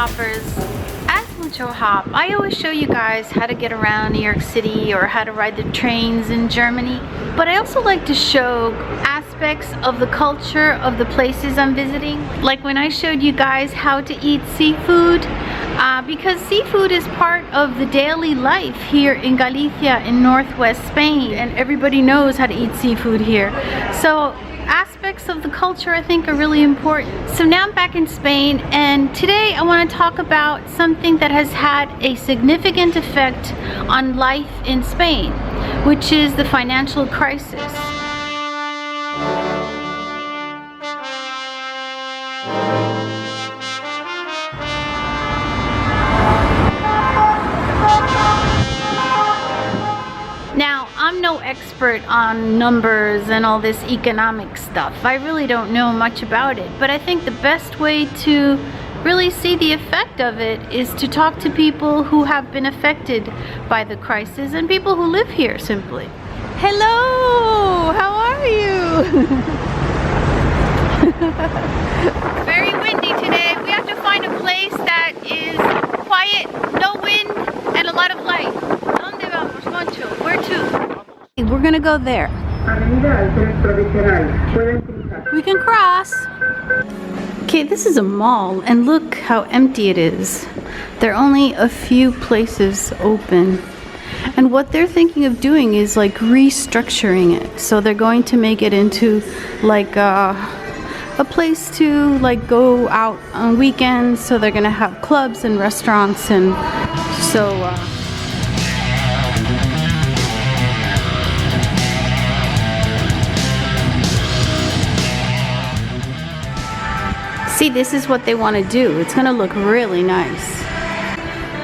MuchoHoppers. As MuchoHop, I always show you guys how to get around New York City or how to ride the trains in Germany. But I also like to show aspects of the culture of the places I'm visiting. Like when I showed you guys how to eat seafood, because seafood is part of the daily life here in Galicia in northwest Spain, and everybody knows how to eat seafood here. So aspects of the culture I think are really important. So now I'm back in Spain, and today I want to talk about something that has had a significant effect on life in Spain, which is the financial crisis. Now, I'm no expert on numbers and all this economic stuff. I really don't know much about it, but I think the best way to really see the effect of it is to talk to people who have been affected by the crisis and people who live here simply. Hello! How are you? Very windy today. We have to find a place that is quiet, no wind, and a lot of light. ¿Dónde vamos, Moncho? Where to? We're gonna go there. We can cross. Okay, this is a mall, and look how empty it is. There are only a few places open. And what they're thinking of doing is like restructuring it. So they're going to make it into like a place to like go out on weekends. So they're gonna have clubs and restaurants, and so see, this is what they want to do. It's gonna look really nice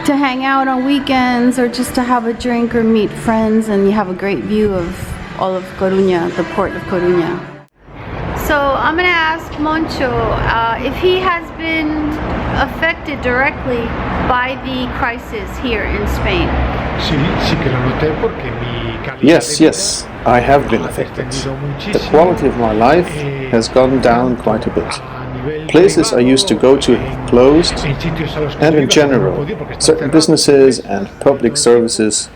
to hang out on weekends, or just to have a drink or meet friends, and you have a great view of all of Coruña, the port of Coruña. So I'm gonna ask Moncho if he has been affected directly by the crisis here in Spain. Yes, I have been affected. The quality of my life has gone down quite a bit. Places I used to go to have closed, and in general, certain businesses and public services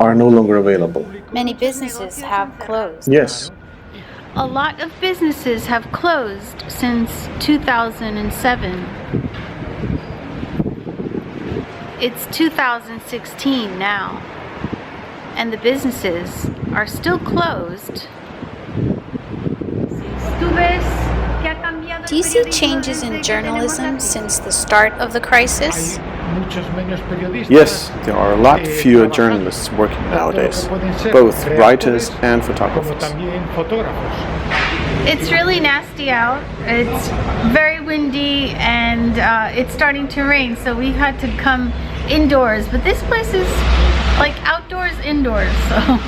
are no longer available. Many businesses have closed. Yes. A lot of businesses have closed since 2007. It's 2016 now, and the businesses are still closed. Do you see changes in journalism since the start of the crisis? Yes, there are a lot fewer journalists working nowadays, both writers and photographers. It's really nasty out. It's very windy, and it's starting to rain, so we had to come indoors. But this place is like outdoors, indoors, so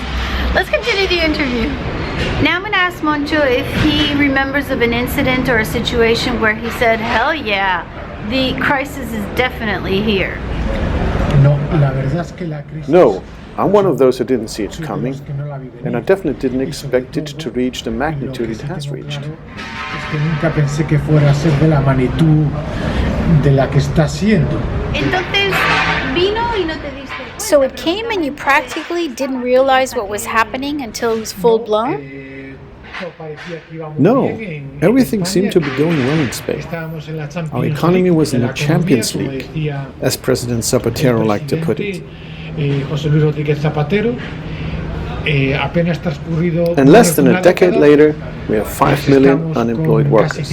let's continue the interview. Now I'm going to ask Moncho if he remembers of an incident or a situation where he said, hell yeah, the crisis is definitely here. No, I'm one of those who didn't see it coming, and I definitely didn't expect it to reach the magnitude it has reached. So it came and you practically didn't realize what was happening until it was full blown? No, everything seemed to be going well in Spain. Our economy was in the Champions League, as President Zapatero liked to put it. And less than a decade later, we have 5 million unemployed workers.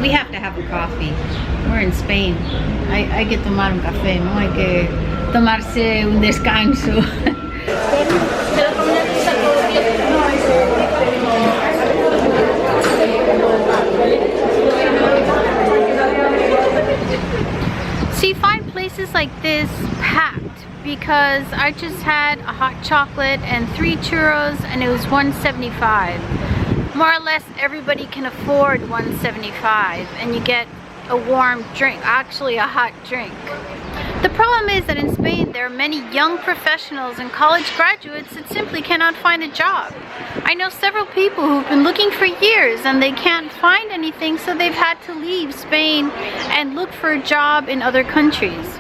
We have to have a coffee. We're in Spain. Hay que tomar un café, no hay que tomarse un descanso. So you find places like this packed because I just had a hot chocolate and 3 churros, and it was $1.75. More or less everybody can afford $1.75, and you get a warm drink, actually a hot drink. The problem is that in Spain there are many young professionals and college graduates that simply cannot find a job. I know several people who've been looking for years and they can't find anything, so they've had to leave Spain and look for a job in other countries.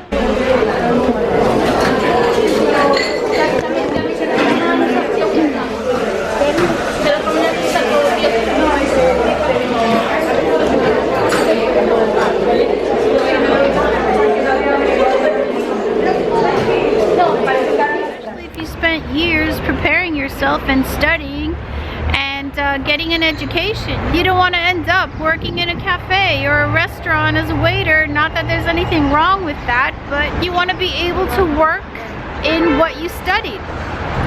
Years preparing yourself and studying and getting an education. You don't want to end up working in a cafe or a restaurant as a waiter. Not that there's anything wrong with that, but you want to be able to work in what you studied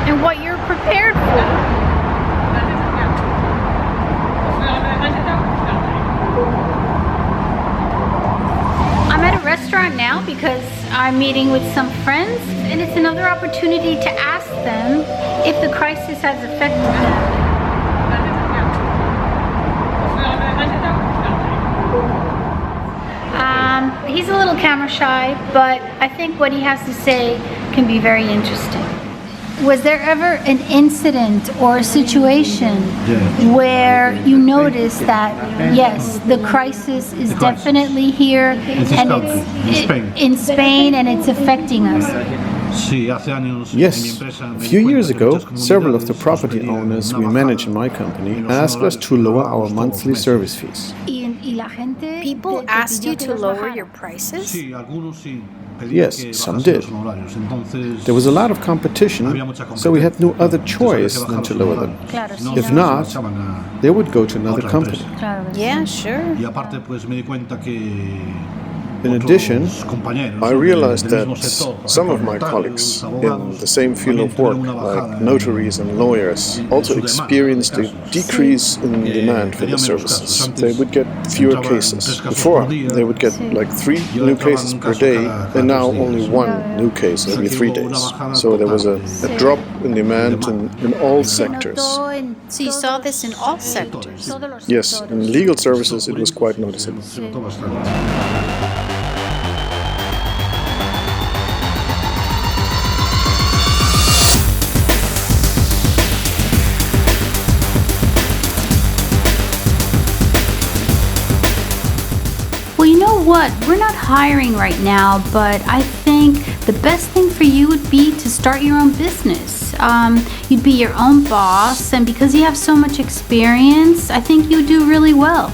and what you're prepared for. I'm at a restaurant now because I'm meeting with some friends, and it's another opportunity to ask them if the crisis has affected them. He's a little camera shy, but I think what he has to say can be very interesting. Was there ever an incident or a situation where you noticed that, yes, the crisis is definitely here and it's in Spain and it's affecting us? Yes, a few years ago, several of the property owners we manage in my company asked us to lower our monthly service fees. People asked you to lower your prices? Yes, some did. There was a lot of competition, so we had no other choice than to lower them. If not, they would go to another company. Yeah, sure. In addition, I realized that some of my colleagues in the same field of work, like notaries and lawyers, also experienced a decrease in demand for the services. They would get fewer cases. Before, they would get like 3 new cases per day, and now only 1 new case every 3 days. So there was a drop in demand in all sectors. So you saw this in all sectors? Yes, in legal services it was quite noticeable. Well, you know what? We're not hiring right now, but I think the best thing for you would be to start your own business. You'd be your own boss, and because you have so much experience, I think you'd do really well.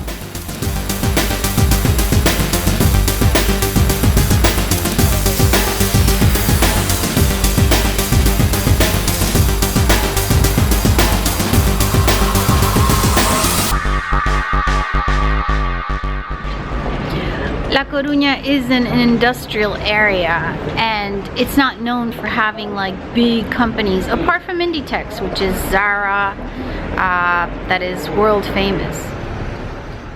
La Coruña is an industrial area, and it's not known for having like big companies, apart from Inditex, which is Zara, that is world famous.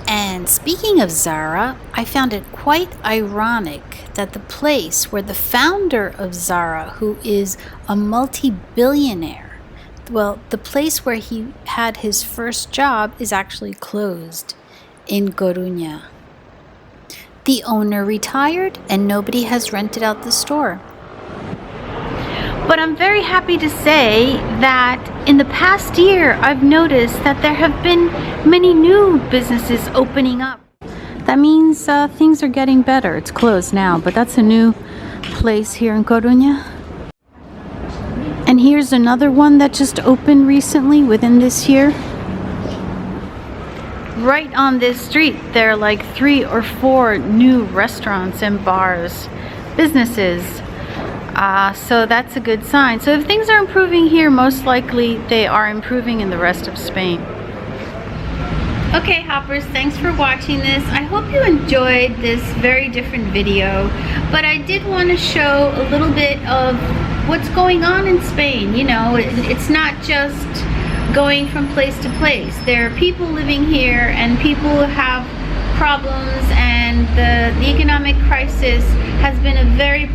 And speaking of Zara, I found it quite ironic that the place where the founder of Zara, who is a multi-billionaire, well, the place where he had his first job is actually closed in Coruña. The owner retired and nobody has rented out the store. But I'm very happy to say that in the past year, I've noticed that there have been many new businesses opening up. That means things are getting better. It's closed now, but that's a new place here in Coruña. And here's another one that just opened recently within this year. Right on this street, there are like 3 or 4 new restaurants and bars, businesses. So that's a good sign. So if things are improving here, most likely they are improving in the rest of Spain. Okay, hoppers, thanks for watching this. I hope you enjoyed this very different video, but I did want to show a little bit of what's going on in Spain. You know, it's not just going from place to place. There are people living here and people have problems, and the economic crisis has been a very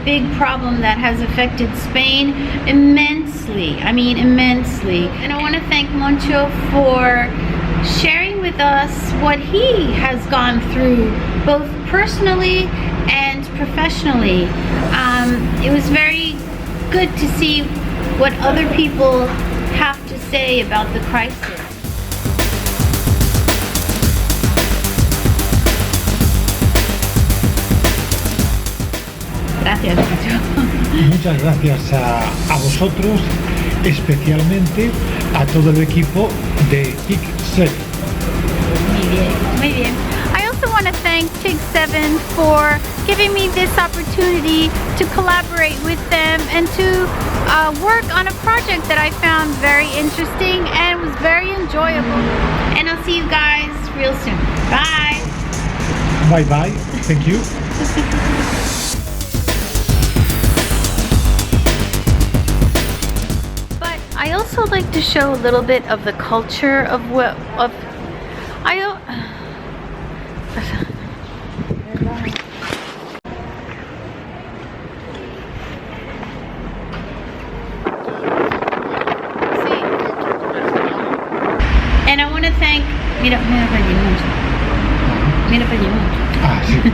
big problem that has affected Spain immensely. I mean, immensely. And I want to thank Moncho for sharing with us what he has gone through, both personally and professionally. It was very good to see what other people have to say about the crisis. Gracias, Mucho. Muchas gracias a vosotros, especialmente a todo el equipo de TiG7. Muy bien, muy bien. I also want to thank TiG7 for giving me this opportunity to collaborate with them and to work on a project that I found very interesting and was very enjoyable. And I'll see you guys real soon. Bye. Bye bye. Thank you. But I also like to show a little bit of the culture of and I want to thank mira para allí mucho. Mira para allí mucho. Ah, sí.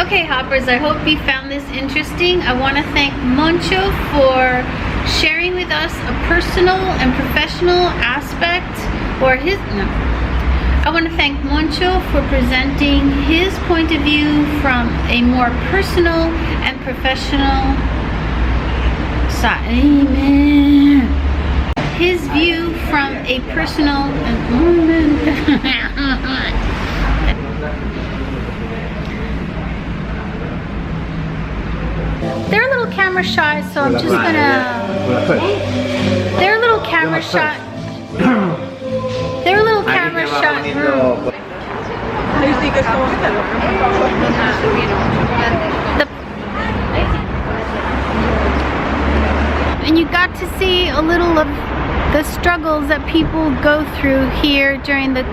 Okay, hoppers, I hope you found this interesting. I want to thank Moncho for sharing with us a personal and professional aspect, or his, no. I want to thank Moncho for presenting his point of view from a more personal and professional side. Amen. His view from a personal and they're a little camera shy, so I'm just gonna. They're a little camera shy. They're a little camera shy. And you got to see a little of the struggles that people go through here during the